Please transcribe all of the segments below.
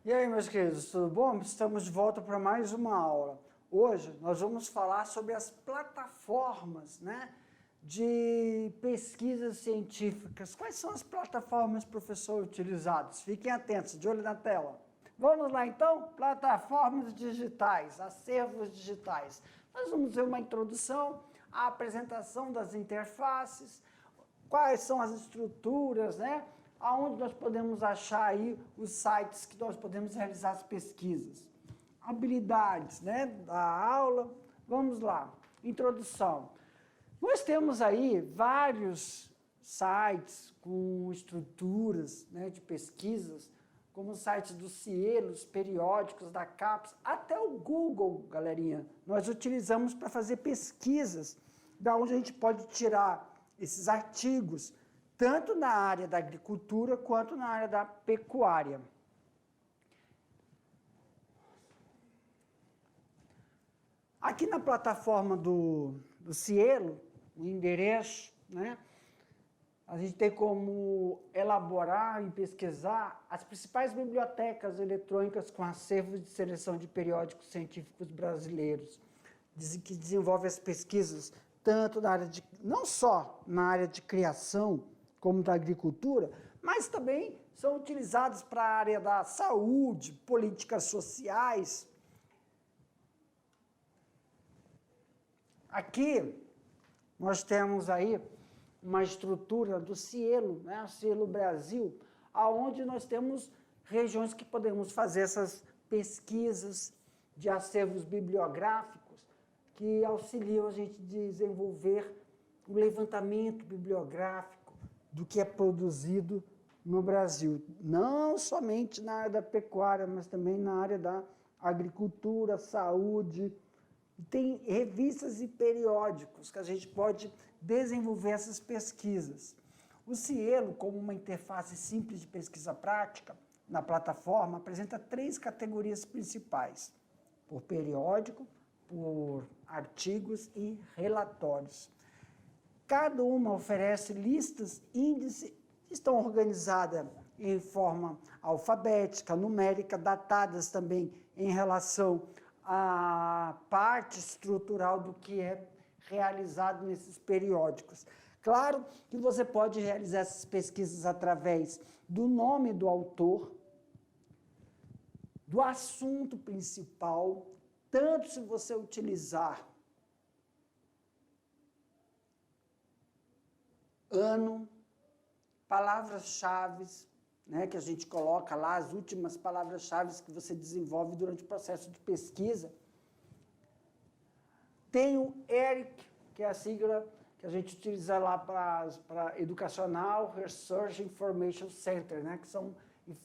E aí, meus queridos, tudo bom? Estamos de volta para mais uma aula. Hoje nós vamos falar sobre as plataformas, de pesquisas científicas. Quais são as plataformas, professor, utilizadas? Fiquem atentos, de olho na tela. Vamos lá então? Plataformas digitais, acervos digitais. Nós vamos ver uma introdução, a apresentação das interfaces, quais são as estruturas, aonde nós podemos achar aí os sites que nós podemos realizar as pesquisas. Habilidades, da aula. Vamos lá. Introdução. Nós temos aí vários sites com estruturas, de pesquisas, como os sites dos Cielos, periódicos, da CAPES, até o Google, galerinha. Nós utilizamos para fazer pesquisas, da onde a gente pode tirar esses artigos, tanto na área da agricultura quanto na área da pecuária. Aqui na plataforma do Cielo, o endereço, a gente tem como elaborar e pesquisar as principais bibliotecas eletrônicas com acervos de seleção de periódicos científicos brasileiros, que desenvolve as pesquisas tanto na área não só na área de criação, como da agricultura, mas também são utilizados para a área da saúde, políticas sociais. Aqui nós temos aí uma estrutura do Cielo, o Cielo Brasil, aonde nós temos regiões que podemos fazer essas pesquisas de acervos bibliográficos que auxiliam a gente a desenvolver o levantamento bibliográfico do que é produzido no Brasil, não somente na área da pecuária, mas também na área da agricultura, saúde. Tem revistas e periódicos que a gente pode desenvolver essas pesquisas. O Cielo, como uma interface simples de pesquisa prática, na plataforma, apresenta 3 categorias principais: por periódico, por artigos e relatórios. Cada uma oferece listas, índices, estão organizadas em forma alfabética, numérica, datadas também em relação à parte estrutural do que é realizado nesses periódicos. Claro que você pode realizar essas pesquisas através do nome do autor, do assunto principal, tanto se você utilizar ano, palavras-chave, que a gente coloca lá, as últimas palavras-chave que você desenvolve durante o processo de pesquisa. Tem o ERIC, que é a sigla que a gente utiliza lá para Educational Research Information Center, que são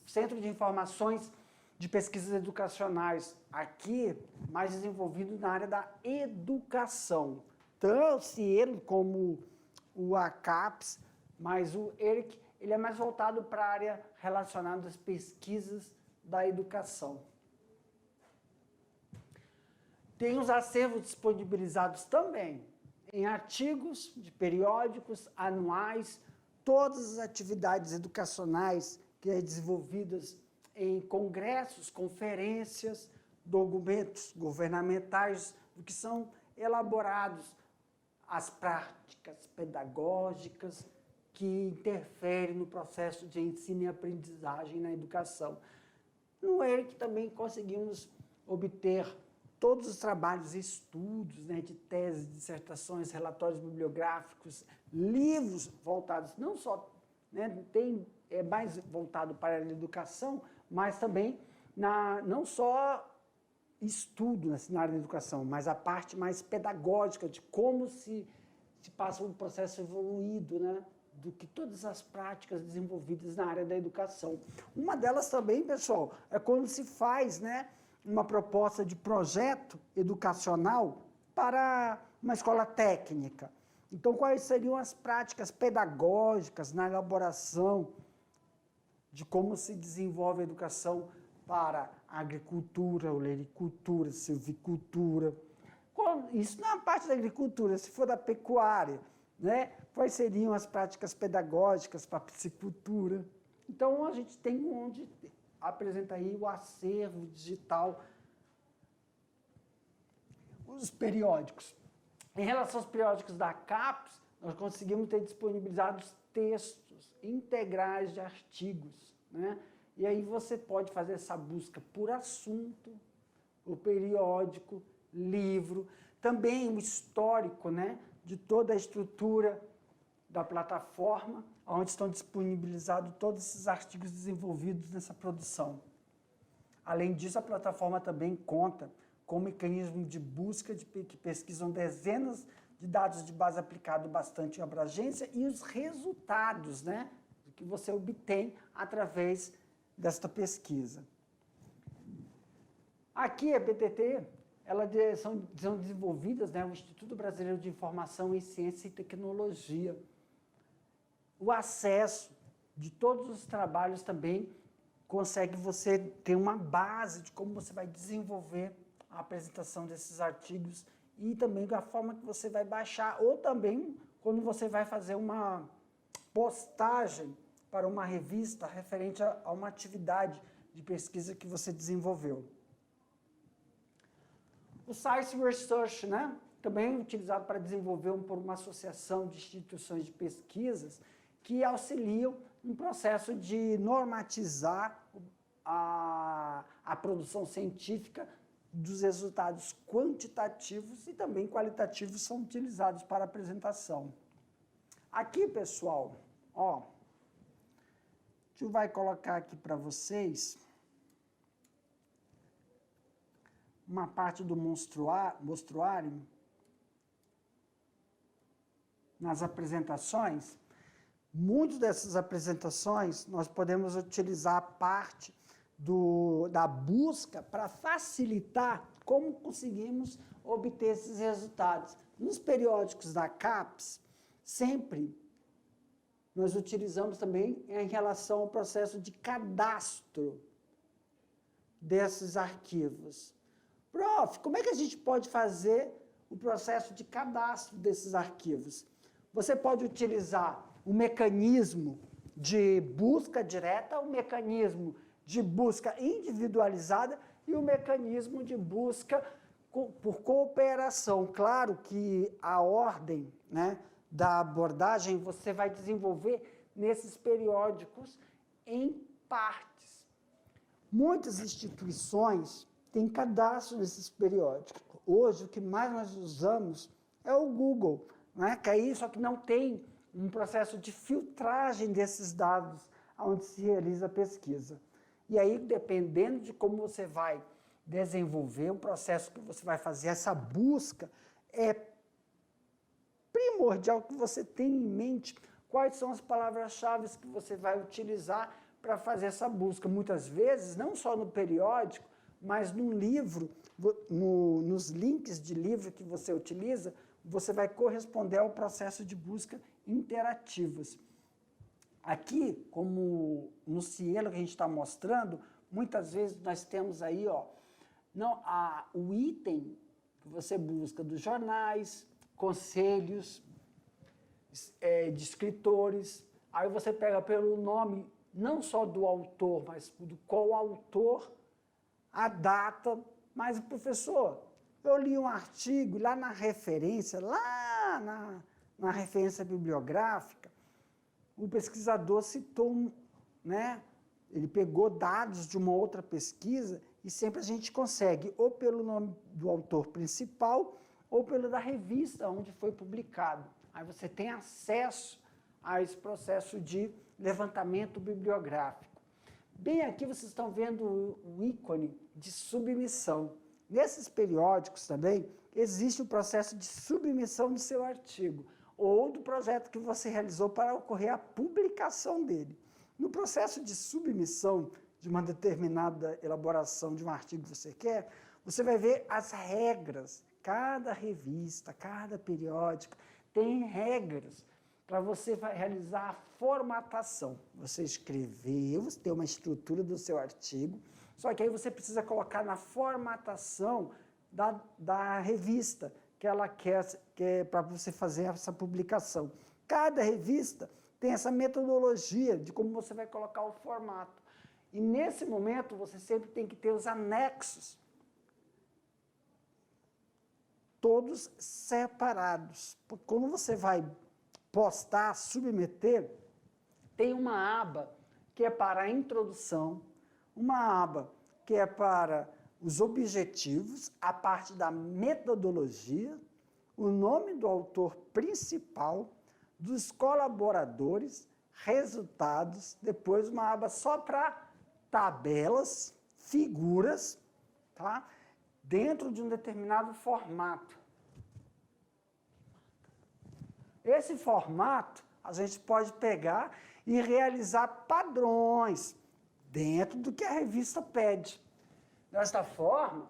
centros de informações de pesquisas educacionais, aqui mais desenvolvido na área da educação. Tanto o Cielo como o ACAPES, mas o ERIC, ele é mais voltado para a área relacionada às pesquisas da educação. Tem os acervos disponibilizados também em artigos de periódicos anuais, todas as atividades educacionais que são desenvolvidas em congressos, conferências, documentos governamentais, do que são elaborados, as práticas pedagógicas que interferem no processo de ensino e aprendizagem na educação. No ERIC também conseguimos obter todos os trabalhos e estudos, de teses, dissertações, relatórios bibliográficos, livros voltados, não só, é mais voltado para a educação, mas também não só estudo na área da educação, mas a parte mais pedagógica de como se passa um processo evoluído, do que todas as práticas desenvolvidas na área da educação. Uma delas também, pessoal, é quando se faz, uma proposta de projeto educacional para uma escola técnica. Então, quais seriam as práticas pedagógicas na elaboração de como se desenvolve a educação para a agricultura, olericultura, silvicultura. Isso na parte da agricultura, se for da pecuária, quais seriam as práticas pedagógicas para a piscicultura? Então, a gente tem onde apresenta aí o acervo digital, os periódicos. Em relação aos periódicos da CAPES, nós conseguimos ter disponibilizados textos integrais de artigos, né? E aí você pode fazer essa busca por assunto, o periódico, livro, também o histórico, né, de toda a estrutura da plataforma, onde estão disponibilizados todos esses artigos desenvolvidos nessa produção. Além disso, a plataforma também conta com um mecanismo de busca que pesquisam dezenas de dados de base aplicado bastante abrangência e os resultados, né, que você obtém através desta pesquisa. Aqui, a BTT, são desenvolvidas, né, o Instituto Brasileiro de Informação em Ciência e Tecnologia. O acesso de todos os trabalhos também consegue você ter uma base de como você vai desenvolver a apresentação desses artigos e também da forma que você vai baixar, ou também quando você vai fazer uma postagem para uma revista referente a uma atividade de pesquisa que você desenvolveu. O Science Research, né, também utilizado para desenvolver por uma associação de instituições de pesquisas que auxiliam no processo de normatizar a produção científica dos resultados quantitativos e também qualitativos são utilizados para apresentação. Aqui, pessoal, ó, a gente vai colocar aqui para vocês uma parte do mostruário nas apresentações. Muitas dessas apresentações nós podemos utilizar a parte da busca para facilitar como conseguimos obter esses resultados. Nos periódicos da CAPES, sempre nós utilizamos também em relação ao processo de cadastro desses arquivos. Prof, como é que a gente pode fazer o processo de cadastro desses arquivos? Você pode utilizar o mecanismo de busca direta, o mecanismo de busca individualizada e o mecanismo de busca por cooperação. Claro que a ordem, né, da abordagem você vai desenvolver nesses periódicos em partes. Muitas instituições têm cadastro nesses periódicos. Hoje, o que mais nós usamos é o Google, né, que aí só que não tem um processo de filtragem desses dados onde se realiza a pesquisa. E aí, dependendo de como você vai desenvolver o processo que você vai fazer, essa busca, é primordial que você tenha em mente quais são as palavras-chave que você vai utilizar para fazer essa busca. Muitas vezes, não só no periódico, mas no livro, nos links de livro que você utiliza, você vai corresponder ao processo de busca interativas. Aqui, como no cielo que a gente está mostrando, muitas vezes nós temos aí, ó, o item que você busca dos jornais, conselhos, de escritores, aí você pega pelo nome, não só do autor, mas do coautor, a data, mas, professor, eu li um artigo lá na referência, na referência bibliográfica, o pesquisador citou, né, ele pegou dados de uma outra pesquisa e sempre a gente consegue, ou pelo nome do autor principal, ou pelo da revista onde foi publicado. Aí você tem acesso a esse processo de levantamento bibliográfico. Bem aqui vocês estão vendo o ícone de submissão. Nesses periódicos também existe o processo de submissão do seu artigo ou do projeto que você realizou para ocorrer a publicação dele. No processo de submissão de uma determinada elaboração de um artigo que você quer, você vai ver as regras. Cada revista, cada periódico tem regras para você realizar a formatação. Você escreveu, você tem uma estrutura do seu artigo, só que aí você precisa colocar na formatação da revista que ela quer para você fazer essa publicação. Cada revista tem essa metodologia de como você vai colocar o formato. E nesse momento, você sempre tem que ter os anexos, todos separados. Porque quando você vai postar, submeter, tem uma aba que é para a introdução, uma aba que é para os objetivos, a parte da metodologia, o nome do autor principal, dos colaboradores, resultados, depois uma aba só para tabelas, figuras, tá? Dentro de um determinado formato. Esse formato a gente pode pegar e realizar padrões dentro do que a revista pede. Desta forma,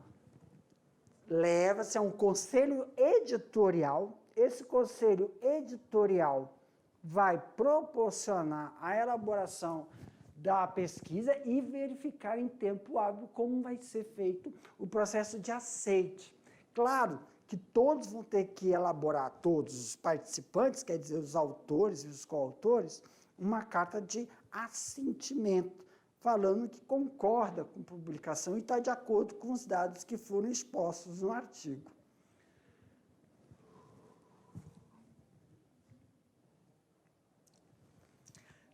leva-se a um conselho editorial. Esse conselho editorial vai proporcionar a elaboração da pesquisa e verificar em tempo hábil como vai ser feito o processo de aceite. Claro que todos vão ter que elaborar, todos os participantes, quer dizer, os autores e os coautores, uma carta de assentimento, falando que concorda com a publicação e está de acordo com os dados que foram expostos no artigo.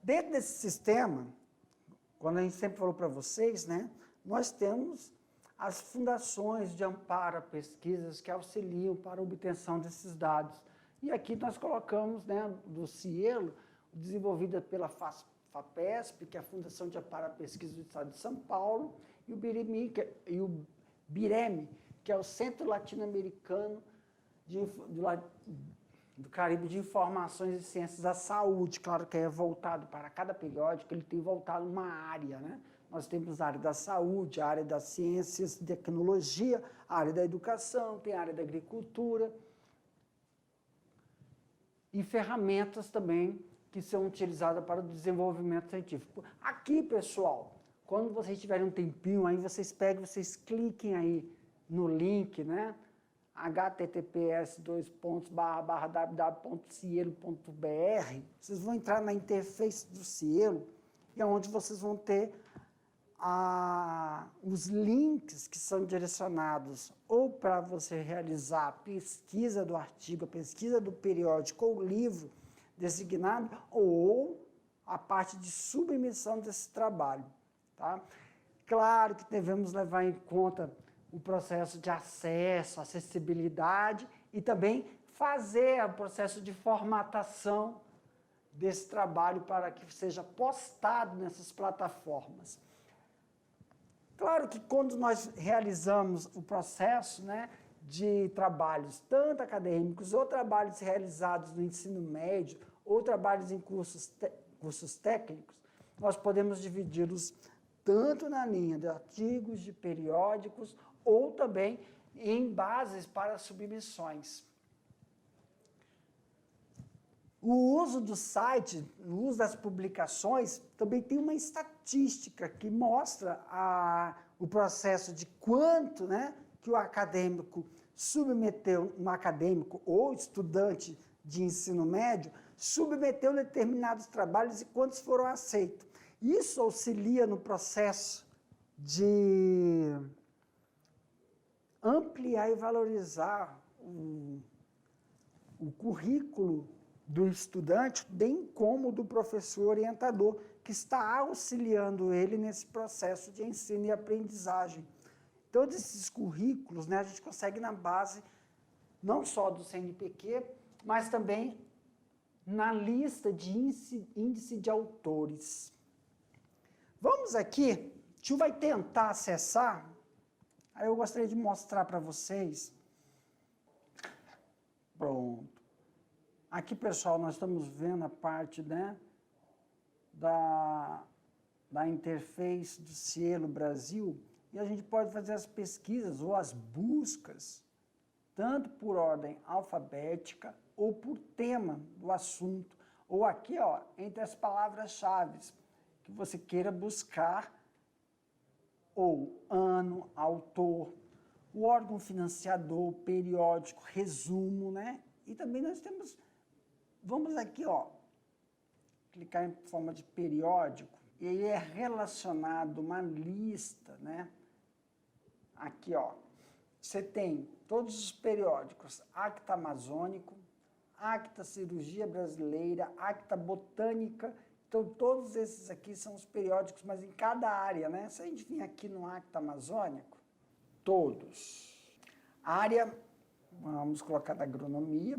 Dentro desse sistema, quando a gente sempre falou para vocês, né, nós temos as fundações de amparo a pesquisas que auxiliam para a obtenção desses dados. E aqui nós colocamos, né, do Cielo, desenvolvida pela FAPESP, que é a Fundação de Amparo à Pesquisa do Estado de São Paulo, e o BIREME, que é o Centro Latino-Americano do Caribe de Informações e Ciências da Saúde. Claro que é voltado para cada periódico, ele tem voltado uma área, né? Nós temos a área da saúde, a área das ciências, tecnologia, a área da educação, tem a área da agricultura e ferramentas também que são utilizadas para o desenvolvimento científico. Aqui, pessoal, quando vocês tiverem um tempinho aí, vocês pegam, vocês cliquem aí no link, né? https://www.cielo.br, vocês vão entrar na interface do Cielo, e é onde vocês vão ter os links que são direcionados ou para você realizar a pesquisa do artigo, a pesquisa do periódico ou livro designado, ou a parte de submissão desse trabalho. Tá? Claro que devemos levar em conta o processo de acesso, acessibilidade e também fazer o processo de formatação desse trabalho para que seja postado nessas plataformas. Claro que quando nós realizamos o processo, né, de trabalhos tanto acadêmicos ou trabalhos realizados no ensino médio ou trabalhos em cursos técnicos, nós podemos dividi-los tanto na linha de artigos, de periódicos ou também em bases para submissões. O uso do site, o uso das publicações, também tem uma estatística que mostra o processo de quanto, né, que o acadêmico submeteu, um acadêmico ou estudante de ensino médio, submeteu determinados trabalhos e quantos foram aceitos. Isso auxilia no processo de ampliar e valorizar o currículo do estudante, bem como do professor orientador, que está auxiliando ele nesse processo de ensino e aprendizagem. Todos esses currículos, né, a gente consegue na base não só do CNPq, mas também na lista de índice de autores. Vamos aqui, o tio vai tentar acessar, aí eu gostaria de mostrar para vocês. Pronto. Aqui, pessoal, nós estamos vendo a parte, né, da interface do Cielo Brasil, e a gente pode fazer as pesquisas ou as buscas, tanto por ordem alfabética ou por tema do assunto, ou aqui, ó, entre as palavras-chave que você queira buscar, ou ano, autor, o órgão financiador, periódico, resumo, né? E também nós temos, vamos aqui, ó, clicar em forma de periódico, ele é relacionado a uma lista, né? Aqui, ó, você tem todos os periódicos, Acta Amazônico, Acta Cirurgia Brasileira, Acta Botânica. Então, todos esses aqui são os periódicos, mas em cada área, né? Se a gente vir aqui no Acta Amazônico, todos. Área, vamos colocar da agronomia,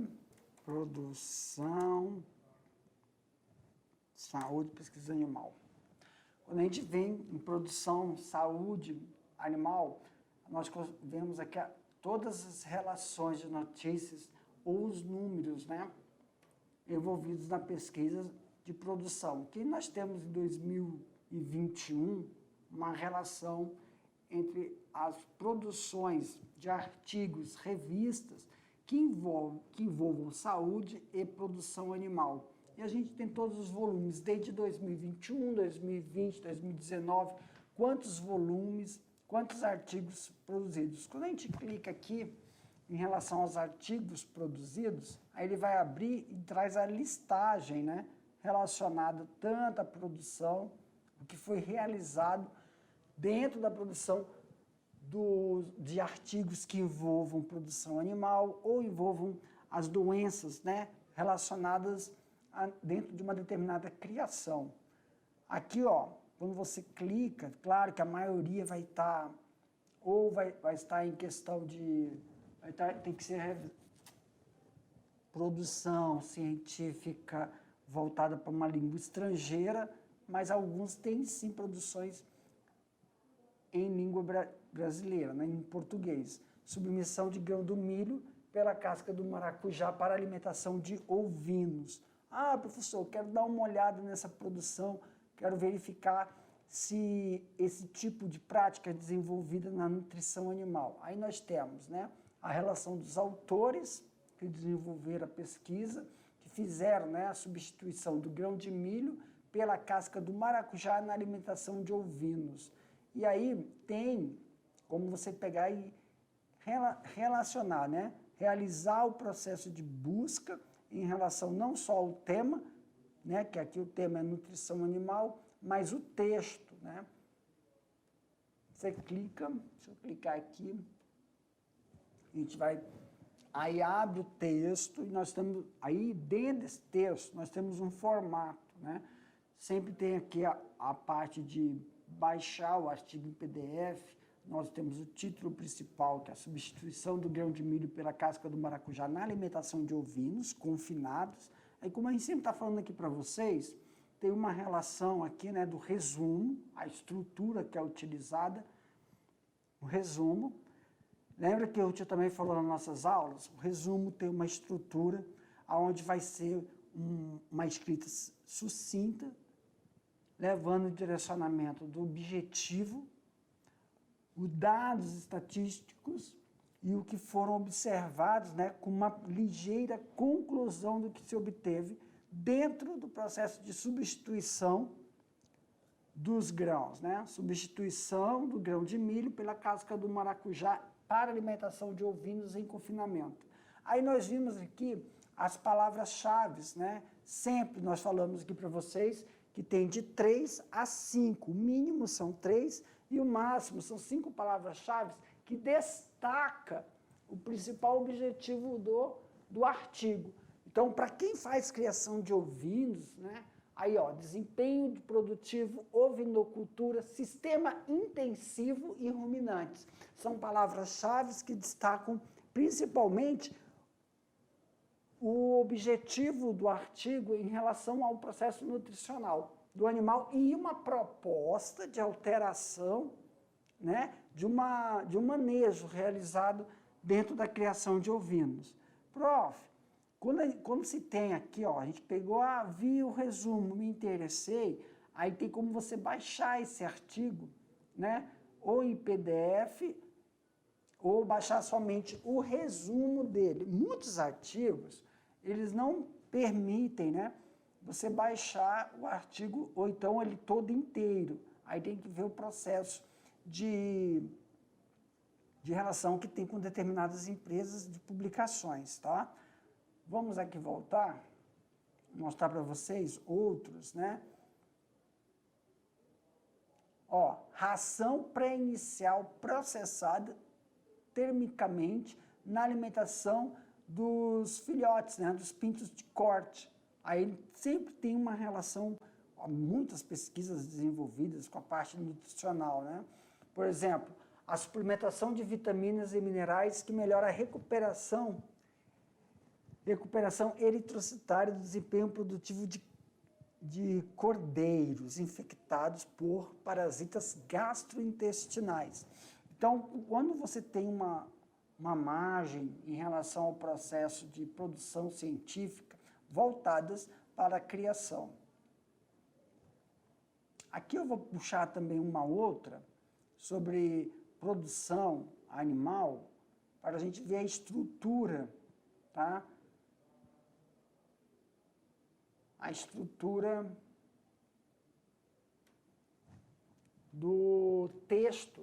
produção, saúde, pesquisa animal. Quando a gente vem em produção, saúde animal, nós vemos aqui todas as relações de notícias ou os números, né, envolvidos na pesquisa de produção. Que nós temos em 2021 uma relação entre as produções de artigos, revistas, que envolvam saúde e produção animal. E a gente tem todos os volumes, desde 2021, 2020, 2019, quantos volumes, quantos artigos produzidos. Quando a gente clica aqui em relação aos artigos produzidos, aí ele vai abrir e traz a listagem, né, relacionada tanto à produção, o que foi realizado dentro da produção de artigos que envolvam produção animal ou envolvam as doenças, né, relacionadas dentro de uma determinada criação. Aqui, ó, quando você clica, claro que a maioria vai estar, ou vai estar em questão de, tem que ser produção científica voltada para uma língua estrangeira, mas alguns têm sim produções em língua brasileira, né, em português. Submissão de grão do milho pela casca do maracujá para alimentação de ovinos. Ah, professor, quero dar uma olhada nessa produção, quero verificar se esse tipo de prática é desenvolvida na nutrição animal. Aí nós temos, né, a relação dos autores que desenvolveram a pesquisa, que fizeram, né, a substituição do grão de milho pela casca do maracujá na alimentação de ovinos. E aí tem como você pegar e relacionar, né, realizar o processo de busca em relação não só ao tema, né, que aqui o tema é nutrição animal, mas o texto, né? Você clica, deixa eu clicar aqui, a gente vai, aí abre o texto e nós temos, aí dentro desse texto nós temos um formato, né? Sempre tem aqui a parte de baixar o artigo em PDF, nós temos o título principal, que é a substituição do grão de milho pela casca do maracujá na alimentação de ovinos confinados. Aí, como a gente sempre está falando aqui para vocês, tem uma relação aqui, né, do resumo, a estrutura que é utilizada, o resumo. Lembra que eu tinha também falou nas nossas aulas? O resumo tem uma estrutura onde vai ser uma escrita sucinta, levando o direcionamento do objetivo, os dados estatísticos e o que foram observados, né, com uma ligeira conclusão do que se obteve dentro do processo de substituição dos grãos, né? Substituição do grão de milho pela casca do maracujá para alimentação de ovinos em confinamento. Aí nós vimos aqui as palavras-chave, né? Sempre nós falamos aqui para vocês que tem de 3 a 5, o mínimo são 3 e o máximo são 5 palavras-chave que destaca o principal objetivo do artigo. Então, para quem faz criação de ovinos, né, aí, ó, desempenho produtivo, ovinocultura, sistema intensivo e ruminantes. São palavras-chave que destacam principalmente o objetivo do artigo em relação ao processo nutricional do animal e uma proposta de alteração, né, de um manejo realizado dentro da criação de ovinos. Prof, quando se tem aqui, ó, a gente pegou, vi o resumo, me interessei, aí tem como você baixar esse artigo, né, ou em PDF, ou baixar somente o resumo dele. Muitos artigos, eles não permitem, né, você baixar o artigo, ou então ele todo inteiro. Aí tem que ver o processo de relação que tem com determinadas empresas de publicações, tá? Vamos aqui voltar, mostrar para vocês outros, né? Ó, ração pré-inicial processada termicamente na alimentação dos filhotes, né, dos pintos de corte. Aí sempre tem uma relação, ó, muitas pesquisas desenvolvidas com a parte nutricional, né? Por exemplo, a suplementação de vitaminas e minerais que melhora a recuperação eritrocitária do desempenho produtivo de cordeiros infectados por parasitas gastrointestinais. Então, quando você tem uma margem em relação ao processo de produção científica voltadas para a criação. Aqui eu vou puxar também uma outra sobre produção animal, para a gente ver a estrutura, tá? A estrutura do texto.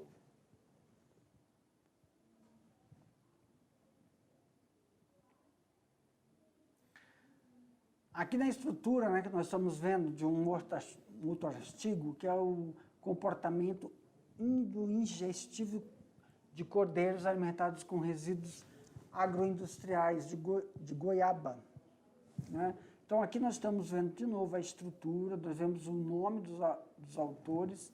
Aqui na estrutura, né, que nós estamos vendo de um outro artigo, que é o comportamento ingestivo de cordeiros alimentados com resíduos agroindustriais de goiaba, né? Então, aqui nós estamos vendo de novo a estrutura, nós vemos o nome dos autores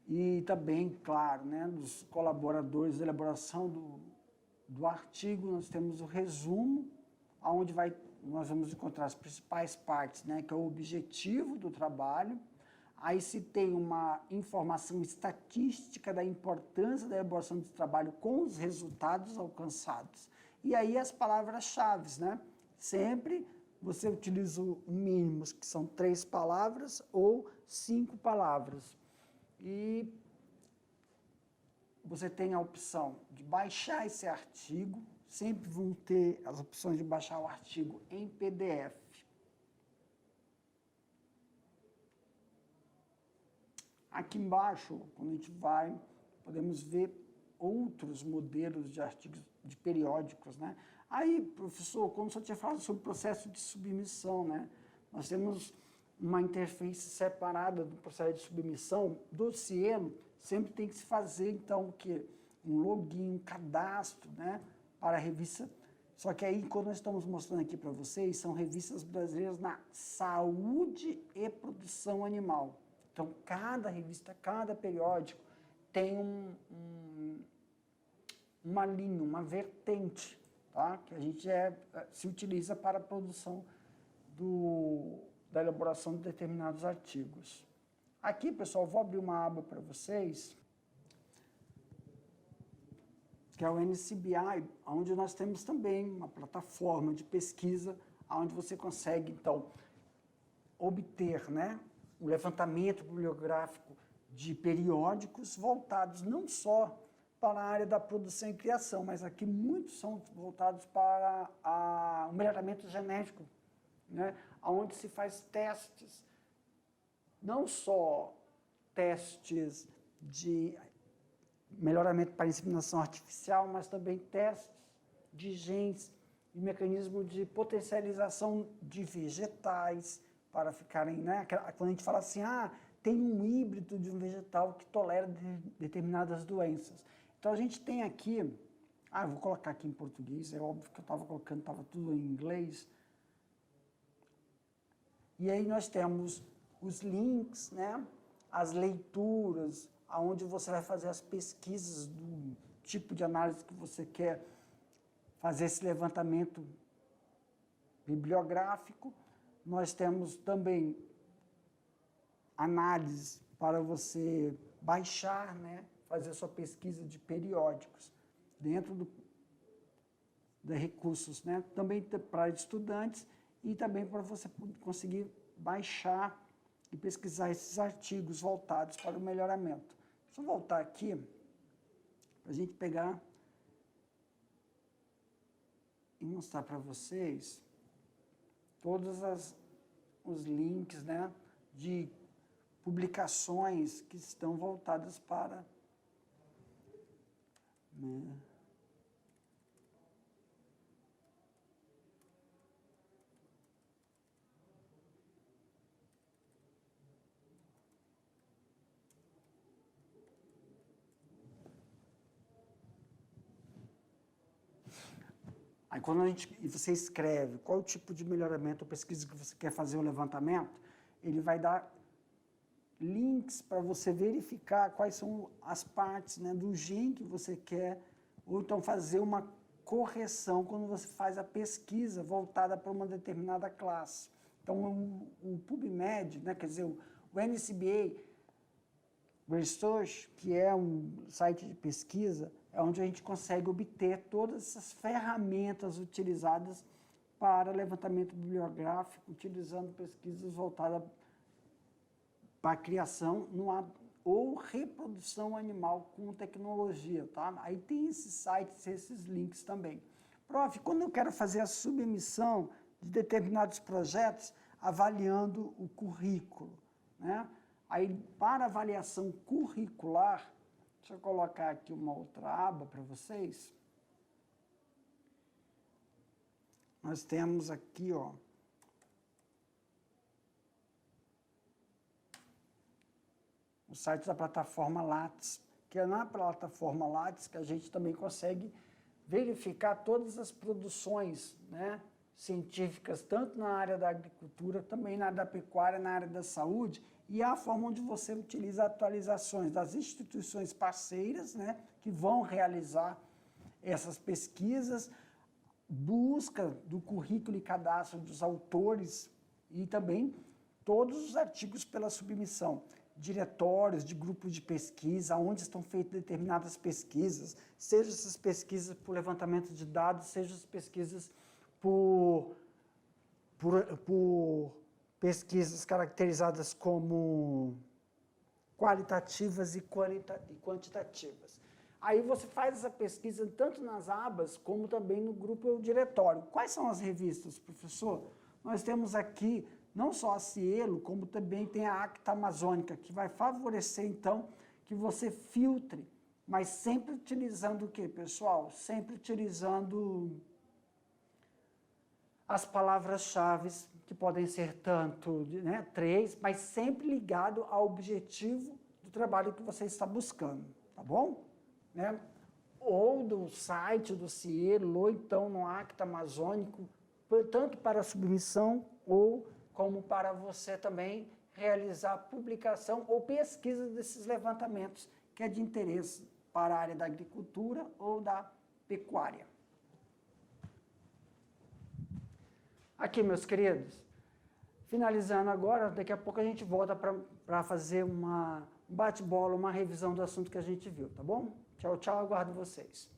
e também, claro, né, dos colaboradores da elaboração do artigo. Nós temos o resumo, onde nós vamos encontrar as principais partes, né, que é o objetivo do trabalho. Aí se tem uma informação estatística da importância da elaboração do trabalho com os resultados alcançados. E aí as palavras-chave, né? Sempre você utiliza o mínimo, que são 3 palavras ou 5 palavras. E você tem a opção de baixar esse artigo, sempre vão ter as opções de baixar o artigo em PDF. Aqui embaixo, quando a gente vai, podemos ver outros modelos de artigos, de periódicos, né? Aí, professor, como o senhor tinha falado sobre o processo de submissão, né? Nós temos uma interface separada do processo de submissão do Cielo, sempre tem que se fazer, então, o quê? Um login, um cadastro, né? Para a revista. Só que aí, quando nós estamos mostrando aqui para vocês, são revistas brasileiras na saúde e produção animal. Então, cada revista, cada periódico tem uma linha, uma vertente, tá? Que a gente se utiliza para a produção da elaboração de determinados artigos. Aqui, pessoal, vou abrir uma aba para vocês, que é o NCBI, onde nós temos também uma plataforma de pesquisa, onde você consegue, então, obter, né, o levantamento bibliográfico de periódicos voltados não só para a área da produção e criação, mas aqui muitos são voltados para o melhoramento genético, né, onde se faz testes, não só testes de melhoramento para inseminação artificial, mas também testes de genes e mecanismo de potencialização de vegetais para ficarem, né? Quando a gente fala assim, tem um híbrido de um vegetal que tolera determinadas doenças. Então a gente tem aqui, eu vou colocar aqui em português, é óbvio que eu estava colocando, estava tudo em inglês. E aí nós temos os links, né? As leituras, aonde você vai fazer as pesquisas do tipo de análise que você quer fazer esse levantamento bibliográfico. Nós temos também análise para você baixar, né, fazer a sua pesquisa de periódicos dentro de recursos, né, também para estudantes e também para você conseguir baixar e pesquisar esses artigos voltados para o melhoramento. Deixa eu voltar aqui para a gente pegar e mostrar para vocês todos os links, né, de publicações que estão voltadas para, né, Aí e você escreve qual o tipo de melhoramento ou pesquisa que você quer fazer o levantamento, ele vai dar links para você verificar quais são as partes, né, do gene que você quer, ou então fazer uma correção quando você faz a pesquisa voltada para uma determinada classe. Então, o PubMed, né, quer dizer, o NCBA Research, que é um site de pesquisa, é onde a gente consegue obter todas essas ferramentas utilizadas para levantamento bibliográfico, utilizando pesquisas voltadas para a criação ou reprodução animal com tecnologia, tá? Aí tem esses sites, esses links também. Prof, quando eu quero fazer a submissão de determinados projetos, avaliando o currículo, né? Aí, para avaliação curricular, deixa eu colocar aqui uma outra aba para vocês. Nós temos aqui, ó, o site da plataforma Lattes, que é na plataforma Lattes que a gente também consegue verificar todas as produções, né, científicas, tanto na área da agricultura, também na área da pecuária, na área da saúde, e a forma onde você utiliza atualizações das instituições parceiras, né, que vão realizar essas pesquisas, busca do currículo e cadastro dos autores e também todos os artigos pela submissão, diretórios de grupos de pesquisa, onde estão feitas determinadas pesquisas, seja essas pesquisas por levantamento de dados, seja as pesquisas por pesquisas caracterizadas como qualitativas e quantitativas. Aí você faz essa pesquisa tanto nas abas como também no grupo ou diretório. Quais são as revistas, professor? Nós temos aqui não só a Cielo, como também tem a Acta Amazônica, que vai favorecer, então, que você filtre, mas sempre utilizando o quê, pessoal? Sempre utilizando as palavras-chave, que podem ser tanto, né, 3, mas sempre ligado ao objetivo do trabalho que você está buscando, tá bom? Né? Ou do site do Cielo, ou então no Acta Amazônico, tanto para a submissão ou como para você também realizar publicação ou pesquisa desses levantamentos, que é de interesse para a área da agricultura ou da pecuária. Aqui, meus queridos, finalizando agora, daqui a pouco a gente volta para fazer uma bate-bola, uma revisão do assunto que a gente viu, tá bom? Tchau, tchau, aguardo vocês.